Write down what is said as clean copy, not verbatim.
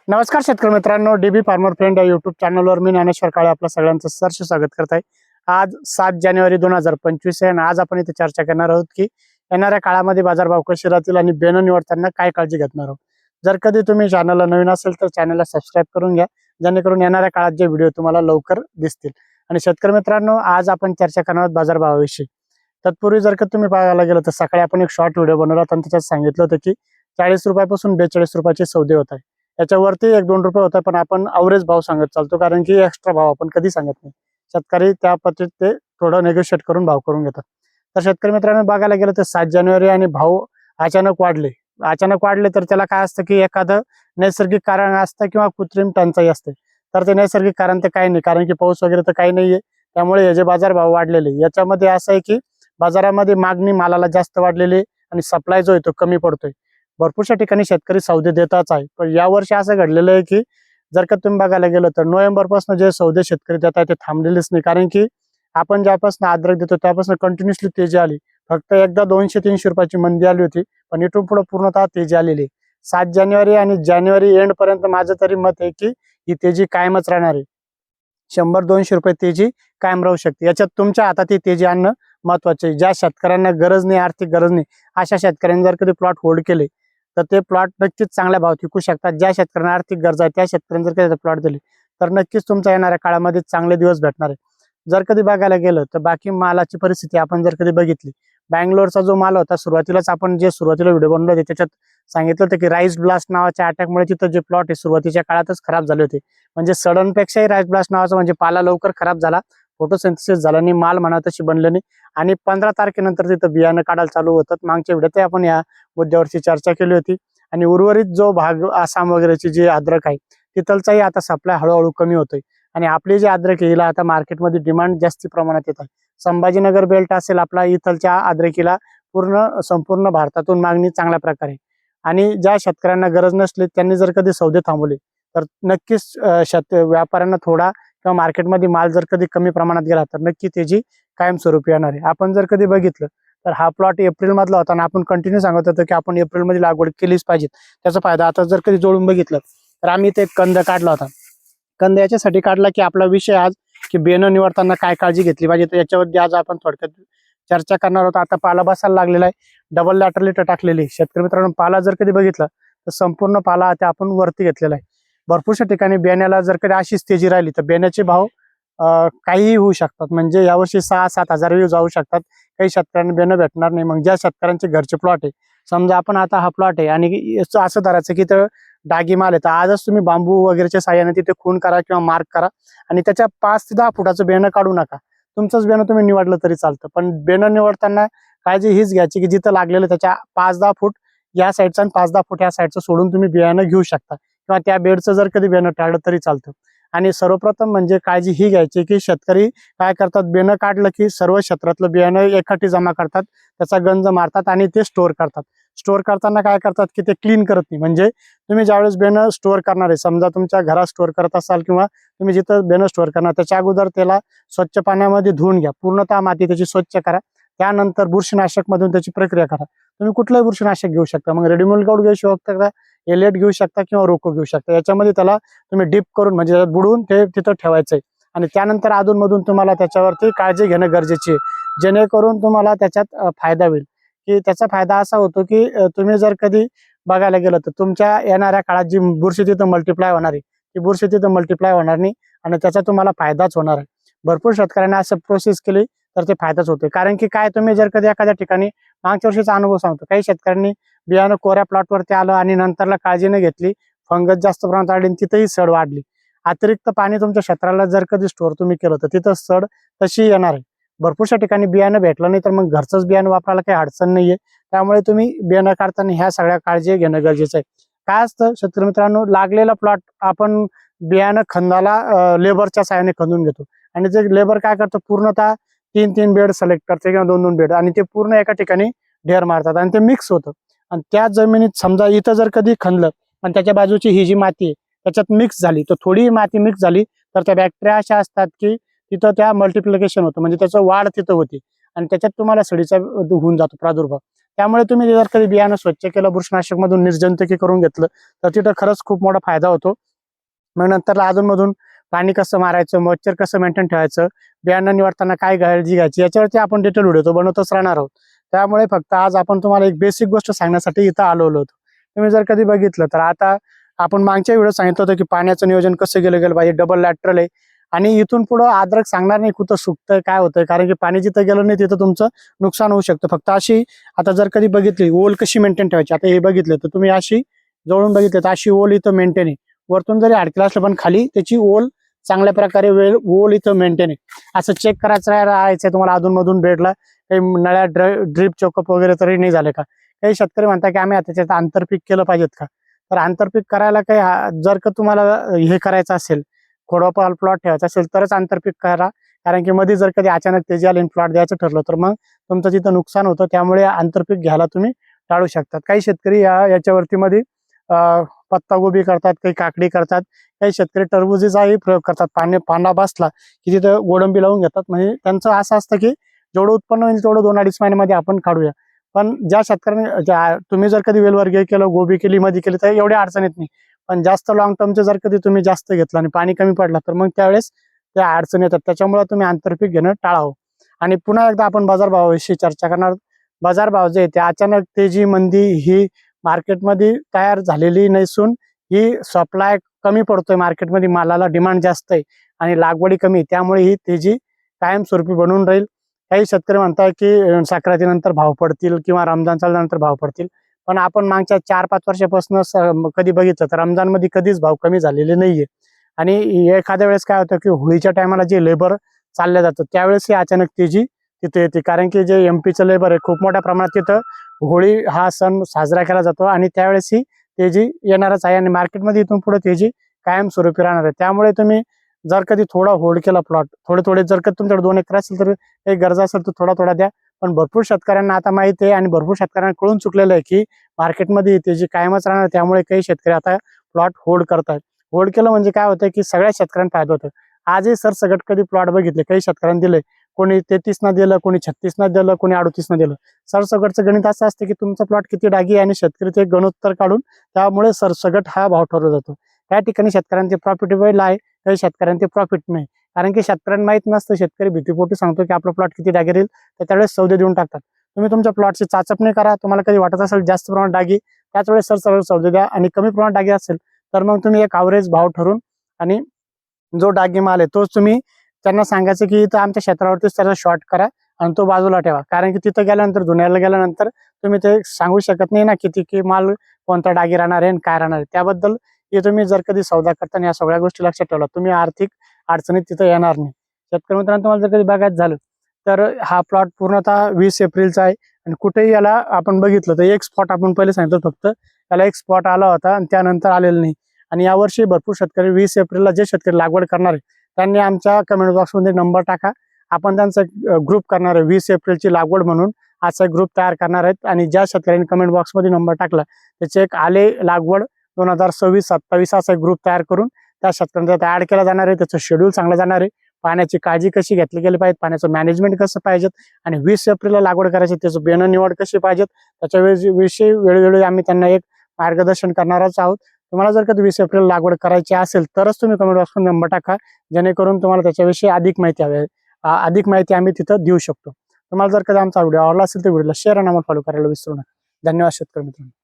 नमस्कार शेतकरी मित्रांनो, डीबी फार्मर फ्रेंड या युट्यूब चॅनलवर मी ज्ञानेश्वर काळे आपलं सगळ्यांचं सहर्ष स्वागत करत आहे। आज 7 जानेवारी 2025 आहे आणि आज आपण इथे चर्चा करणार आहोत की येणाऱ्या काळामध्ये बाजारभाव कसे राहतील आणि बियाणं निवडताना काय काळजी घेणार आहोत। जर कधी तुम्ही चॅनलला नवीन असेल तर चॅनलला सबस्क्राईब करून घ्या, जेणेकरून येणाऱ्या काळात जे व्हिडिओ तुम्हाला लवकर दिसतील। आणि शेतकरी मित्रांनो, आज आपण चर्चा करणार आहोत बाजारभावाविषयी। तत्पूर्वी जर का तुम्ही पाहायला गेलं तर सकाळी आपण एक शॉर्ट व्हिडिओ बनवला होता आणि त्याच्यात सांगितलं होतं की 40 रुपयापासून 42 रुपयाचे सौदे होत आहे। त्याच्यावरती 1-2 रुपये होता, पण आपण अवरेज भाव सांगत चालतो, कारण की एक्स्ट्रा भाव आपण कधी सांगत नाही। शेतकरी त्या पद्धतीत ते थोडं नेगोशिएट करून भाव करून घेतात। तर शेतकरी मित्रांनो, बघायला गेलं तर 7 जानेवारी आणि भाव अचानक वाढले तर त्याला काय असतं की एखादं नैसर्गिक कारण असतं किंवा कृत्रिम टंचाई असते। तर ते नैसर्गिक कारण तर काही नाही, कारण की पाऊस वगैरे तर काही नाहीये। त्यामुळे हे जे बाजार भाव वाढलेले याच्यामध्ये असं आहे की बाजारामध्ये मागणी मालाला जास्त वाढलेली आणि सप्लाय जो आहे तो कमी पडतोय। भरपूरशा ठिकाणी शेतकरी सौदे देताच आहे, पण यावर्षी असं घडलेलं आहे की जर का तुम्ही बघायला गेलं तर नोव्हेंबर पासून जे सौदे शेतकरी देत आहेत ते थांबलेलेच नाही, कारण की आपण ज्यापासून अद्रक देतो त्यापासून कंटिन्युअसली तेजी आली। फक्त एकदा 200-300 रुपयाची मंदी आली होती, पण इथून पुढे पूर्णतः तेजी आलेली। 7 जानेवारी आणि जानेवारी एंड पर्यंत माझं तरी मत आहे की ही तेजी कायमच राहणार आहे। 100-200 रुपये तेजी कायम राहू शकते। याच्यात तुमच्या हातात ही तेजी आणणं महत्वाचे आहे। ज्या शेतकऱ्यांना गरज नाही, आर्थिक गरज नाही, अशा शेतकऱ्यांनी जर कधी प्लॉट होल्ड केले तर ते प्लॉट नक्कीच चांगल्या भावात विकू शकतात। ज्या शेतकऱ्यांना आर्थिक गरज आहे त्या शेतकऱ्यांनी जर कधी प्लॉट दिले तर नक्कीच तुमच्या येणाऱ्या काळामध्ये चांगले दिवस भेटणार आहे। जर कधी बघायला गेलं तर बाकी मालाची परिस्थिती आपण जर कधी बघितली, बँगलोरचा जो माल होता सुरुवातीलाच आपण जे सुरुवातीला व्हिडिओ बनवले होते त्याच्यात सांगितलं होतं की राईस ब्लास्ट नावाच्या अटॅकमुळे तिथं जे प्लॉट आहे सुरुवातीच्या काळातच खराब झाले होते। म्हणजे सडन पेक्षाही राईस ब्लास्ट नावाचं म्हणजे पाला लवकर खराब झाला, फोटोसिंथेसिस झाला नाही, माल म्हणा तशी बनले नाही आणि 15 तारखेनंतर तिथं बियाणं काढायला चालू होतात। मागच्या व्हिडिओत आपण या मुद्द्यावरची चर्चा केली होती। आणि उर्वरित जो भाग आसाम वगैरेची जी अद्रक आहे तिथलचाही आता सप्लाय हळूहळू कमी होतोय आणि आपली जी अद्रक आहे हिला आता मार्केटमध्ये डिमांड जास्ती प्रमाणात येत आहे। संभाजीनगर बेल्ट असेल आपला, इथलच्या अद्रकीला संपूर्ण भारतातून मागणी चांगल्या प्रकारे। आणि ज्या शेतकऱ्यांना गरज नसली त्यांनी जर कधी सौदे थांबवले तर नक्कीच व्यापाऱ्यांना थोडा किंवा मार्केटमध्ये माल जर कधी कमी प्रमाणात गेला तर नक्की त्याची कायमस्वरूपी येणार आहे। आपण जर कधी बघितलं तर हा प्लॉट एप्रिल मधला होता आणि आपण कंटिन्यू सांगत होतो की आपण एप्रिल मध्ये लागवड केलीच पाहिजे। त्याचा फायदा आता जर कधी जोडून बघितलं तर आम्ही इथे कंद काढला होता। कंद याच्यासाठी काढला की आपला विषय आज की बियाणं निवडताना काय काळजी घेतली पाहिजे, तर याच्यावरती आज आपण थोडक्यात चर्चा करणार आहोत। आता पाला बसायला लागलेला आहे, डबल लॅटरल टाकलेली। शेतकरी मित्रांनो, पाला जर कधी बघितला तर संपूर्ण पाला आता आपण वरती घेतलेला आहे। भरपूरशा ठिकाणी बियाण्याला जर कधी अशीच तेजी राहिली तर बियाण्याचे भाव काहीही होऊ शकतात। म्हणजे यावर्षी 6-7 हजार जाऊ शकतात। काही शेतकऱ्यांना बियाणं भेटणार नाही। मग ज्या शेतकऱ्यांचे घरचे प्लॉट आहे, समजा आपण आता हा प्लॉट आहे आणि असं धरायचं की तर डागी माल आहे, तर आजच तुम्ही बांबू वगैरेच्या साह्याने तिथे खून करा किंवा मार्क करा आणि त्याच्या 5 ते 10 फुटाचं बियाणं काढू नका। तुमचंच बियाणं तुम्ही निवडलं तरी चालतं, पण बियाणं निवडताना काळजी हीच घ्यायची की जिथं लागलेलं त्याच्या 5-10 फूट या साईडचं आणि 5-10 फूट या साईडचं सोडून तुम्ही बियाणं घेऊ शकता किंवा त्या बेडचं जर कधी बियाणं टाळलं तरी चालतं। आणि सर्वप्रथम म्हणजे काळजी ही घ्यायची की शेतकरी काय करतात, बियाणं काढलं की सर्व क्षेत्रातलं बियाणं एकाठी जमा करतात, त्याचा गंज मारतात आणि ते स्टोअर करतात। स्टोअर करताना काय करतात की ते क्लीन करत नाही। म्हणजे तुम्ही ज्यावेळेस बियाणं स्टोअर करणार आहे, समजा तुमच्या घरात स्टोअर करत असाल किंवा तुम्ही जिथं बियाणं स्टोअर करणार त्याच्या अगोदर त्याला स्वच्छ पाण्यामध्ये धुवून घ्या, पूर्णतः माती त्याची स्वच्छ करा। त्यानंतर बुरशीनाशक मधून त्याची प्रक्रिया करा। तुम्ही कुठलंही बुरशीनाशक घेऊ शकता, मग रेडिमोल गाऊड घेऊ शकता, एलेट घेऊ शकता किंवा रोको घेऊ शकता। याच्यामध्ये त्याला तुम्ही डिप करून म्हणजे बुडवून ते तिथं ठेवायचंय आणि त्यानंतर अधूनमधून तुम्हाला त्याच्यावरती काळजी घेणं गरजेची आहे, जेणेकरून तुम्हाला त्याच्यात फायदा होईल। की त्याचा फायदा असा होतो की तुम्ही जर कधी बघायला गेलं तर तुमच्या येणाऱ्या काळात जी बुरशी तिथं मल्टिप्लाय होणार आहे ती बुरशी तिथं मल्टिप्लाय होणार नाही आणि त्याचा तुम्हाला फायदाच होणार आहे। भरपूर शेतकऱ्यांना असं प्रोसेस केली तर ते फायदाच होते। कारण की काय, तुम्ही जर कधी एखाद्या ठिकाणी मागच्या वर्षीचा अनुभव सांगतो, काही शेतकऱ्यांनी बियाणं कोऱ्या प्लॉटवरती आलं आणि नंतरला काळजी न घेतली, फंगस जास्त प्रमाणात वाढली आणि तिथेही सड वाढली। अतिरिक्त पाणी तुमच्या क्षेत्राला जर कधी स्टोअर तुम्ही केलं तर तिथं सड तशी येणार आहे। भरपूरशा ठिकाणी बियाणं भेटलं नाही तर मग घरचंच बियाणं वापरायला काही अडचण नाहीये। त्यामुळे तुम्ही बियाणं काढताना ह्या सगळ्या काळजी घेणं गरजेचं आहे। काय असतं शेतकरी मित्रांनो, लागलेला प्लॉट आपण बियाणं खंदाला लेबरच्या साहाय्याने खंदून घेतो आणि जे लेबर काय करतो, पूर्णतः 3-3 बेड सिलेक्ट करते किंवा 2-2 बेड आणि ते पूर्ण एका ठिकाणी ढेर मारतात आणि ते मिक्स होतं। आणि त्या जमिनीत समजा इथं जर कधी खणलं आणि त्याच्या बाजूची ही जी माती आहे त्याच्यात मिक्स झाली, तर थोडी माती मिक्स झाली तर त्या बॅक्टेरिया अशा असतात की तिथं त्या मल्टिप्लिकेशन होतं, म्हणजे त्याचं वाढ तिथं होती आणि त्याच्यात तुम्हाला सडीचा होऊन जातो प्रादुर्भाव। त्यामुळे तुम्ही जर कधी बियाणं स्वच्छ केलं, बुरशीनाशक मधून निर्जंतुकी करून घेतलं तर तिथं खरंच खूप मोठा फायदा होतो. मग नंतर अधूनमधून पाणी कसं मारायचं, मॉइश्चर कसं मेंटेन ठेवायचं, बियाणं निवडताना काय काळजी घ्यायची, याच्यावरती आपण डिटेल व्हिडिओ तो बनवतच राहणार आहोत. त्यामुळे फक्त आज आपण तुम्हाला एक बेसिक गोष्ट सांगण्यासाठी इथं आलो होतो. तुम्ही जर कधी बघितलं तर आता आपण मागच्या व्हिडिओ सांगितलं होतं की पाण्याचं नियोजन कसं गेलं पाहिजे, डबल लॅटरल आहे. आणि इथून पुढं अद्रक सांगणार नाही कुठं सुकतंय काय होतंय, कारण की पाणी जिथं गेलं नाही तिथं तुमचं नुकसान होऊ शकतं. फक्त अशी आता जर कधी बघितली ओल कशी मेंटेन ठेवायची, आता हे बघितलं तर तुम्ही अशी जवळून बघितलं तर अशी ओल इथं मेंटेन आहे. वरतून जरी अडकलं असलं पण खाली त्याची ओल चांगल्या प्रकारे ओल इथं मेंटेन आहे. असं चेक करायचं राहायचं तुम्हाला अधूनमधून बेडला काही नळ्या ड्रीप चोकअप वगैरे तरी नाही झाले का. काही शेतकरी म्हणतात की आम्ही त्याच्यात आंतरपीक केलं पाहिजेत का, तर आंतरपीक करायला काही जर का तुम्हाला हे करायचं असेल, खोडवा प्लॉट ठेवायचा असेल तरच आंतरपीक करा. कारण की मध्ये जर कधी अचानक तेजी आली प्लॉट द्यायचं ठरलं तर मग तुमचं तिथं नुकसान होतं. त्यामुळे आंतरपीक घ्यायला तुम्ही टाळू शकतात. काही शेतकरी याच्यावरती मध्ये पत्तागोबी करतात, काही काकडी करतात, काही शेतकरी टरबुजीचाही प्रयोग करतात. पांडा बसला की तिथं गोडंबी लावून घेतात. म्हणजे त्यांचं असं असतं की जेवढं उत्पन्न होईल तेवढं 2-2.5 महिन्यामध्ये आपण काढूया. पण ज्या शेतकऱ्यांनी तुम्ही जर कधी वेलवर्गीय केलं, गोबी केली, मध्ये केली तर एवढी अडचण येत नाही. पण जास्त लॉंग टर्मचे जर कधी तुम्ही जास्त घेतलं आणि पाणी कमी पडलं तर मग त्यावेळेस त्या अडचण येतात. त्याच्यामुळे तुम्ही आंतरपीक घेणं टाळावं. आणि पुन्हा एकदा आपण बाजारभावाविषयी चर्चा करणार. बाजारभाव जे ते अचानक तेजी मंदी ही मार्केटमध्ये तयार झालेली नसून ही सप्लाय कमी पडतोय, मार्केटमध्ये मालाला डिमांड जास्त आहे आणि लागवडी कमी, त्यामुळे ही तेजी कायमस्वरूपी बनून राहील. काही शेतकरी म्हणतात की संक्रांतीनंतर भाव पडतील किंवा रमजान चालल्यानंतर भाव पडतील. पण आपण मागच्या 4-5 वर्षापासून कधी बघितलं तर रमजान मध्ये कधीच भाव कमी झालेले नाहीये. आणि एखाद्या वेळेस काय होतं की होळीच्या टायमाला जे लेबर चाललं जातं त्यावेळेस ही अचानक तेजी तिथे येते. कारण की जे एमपीचं लेबर आहे खूप मोठ्या प्रमाणात तिथं होळी हा सण साजरा केला जातो आणि त्यावेळेस ही तेजी येणारच आहे आणि मार्केटमध्ये इथून पुढे तेजी कायमस्वरूपी राहणार आहे. त्यामुळे तुम्ही जर कधी थोडा होल्ड केला प्लॉट, थोडे जर का तुमच्याकडे 2 एकर असेल तर काही गरज असेल तर थोडा द्या. पण भरपूर शेतकऱ्यांना आता माहिती आहे आणि भरपूर शेतकऱ्यांना कळून चुकलेलं आहे की मार्केटमध्ये तेजी कायमच राहणार. त्यामुळे काही शेतकरी आता प्लॉट होल्ड करतात. होल्ड केलं म्हणजे काय होतं की सगळ्या शेतकऱ्यांना फायदा होतो. आजही सरसगट कधी प्लॉट बघितले, काही शेतकऱ्यांनी दिले, कोणी 33 ना दिलं, कोणी 36 ना दिलं, कोणी 38 ना दिलं. सरसगटचं गणित असं असतं की तुमचा प्लॉट किती डागी आणि शेतकरी ते गणोत्तर काढून त्यामुळे सरसगट हा भाव ठरवला जातो. त्या ठिकाणी शेतकऱ्यांचे प्रॉफिटेबल आहे, काही शेतकऱ्यांचे प्रॉफिट नाही. कारण की शेतकऱ्यांना माहित नसतं, शेतकरी भीतीपोटी सांगतो की आपला प्लॉट किती डागी राहील, तर त्यावेळेस सौदे देऊन टाकतात. तुम्ही तुमच्या प्लॉटची चाचपणी करा. तुम्हाला कधी वाटत असेल जास्त प्रमाणात डागी, त्याच वेळेस सरसगट सौदे द्या. आणि कमी प्रमाणात डागी असेल तर मग तुम्ही एक ॲव्हरेज भाव ठरवून आणि जो डागी माल आहे तोच तुम्ही त्यांना सांगायचं की इथं आमच्या क्षेत्रावरतीच त्याचा शॉर्ट करा आणि तो बाजूला ठेवा. कारण की तिथं गेल्यानंतर धुण्याला गेल्यानंतर तुम्ही ते सांगू शकत नाही ना की माल कोणता डागी राहणार आहे आणि काय राहणार आहे. त्याबद्दल हे तुम्ही जर कधी सौदा करताना या सगळ्या गोष्टी लक्षात ठेवला, तुम्ही आर्थिक अडचणीत तिथं येणार नाही. शेतकरी मित्रांनो, तुम्हाला जर कधी बघायचं झालं तर हा प्लॉट पूर्णतः 20 एप्रिलचा आहे आणि कुठेही याला आपण बघितलं तर एक स्पॉट आपण पहिले सांगितलं, फक्त याला एक स्पॉट आला होता आणि त्यानंतर आलेलं नाही. आणि यावर्षी भरपूर शेतकरी 20 एप्रिलला जे शेतकरी लागवड करणार आहे त्यांनी आमच्या कमेंट बॉक्समध्ये नंबर टाका. आपण त्यांचा ग्रुप करणार आहे 20 एप्रिलची लागवड म्हणून. असा ग्रुप तयार करणार आहेत आणि ज्या शेतकऱ्यांनी कमेंट बॉक्समध्ये नंबर टाकला त्याचे एक आले लागवड 2026-27 असा ग्रुप तयार करून त्या शेतकऱ्यांचा ऍड केला जाणार आहे. त्याचं शेड्यूल सांगलं जाणार आहे, पाण्याची काळजी कशी घेतली गेली पाहिजे, पाण्याचं मॅनेजमेंट कसं पाहिजे आणि 20 एप्रिलला लागवड करायची त्याचं बियाणं निवड कशी पाहिजेत त्याच्या विषयी वेळोवेळी आम्ही त्यांना एक मार्गदर्शन करणारच आहोत. तुम्हाला जर कधी 20 एप्रिल लागवड करायची असेल तरच तुम्ही कमेंट बॉक्समध्ये नंबर टाका, जेणेकरून तुम्हाला त्याच्याविषयी अधिक माहिती आम्ही तिथं देऊ शकतो. तुम्हाला जर कधी आमचा व्हिडिओ आवडला असेल तर व्हिडिओला शेअर आणि आम्हाला फॉलो करायला विसरू नका. धन्यवाद शेतकरी मित्रांनो.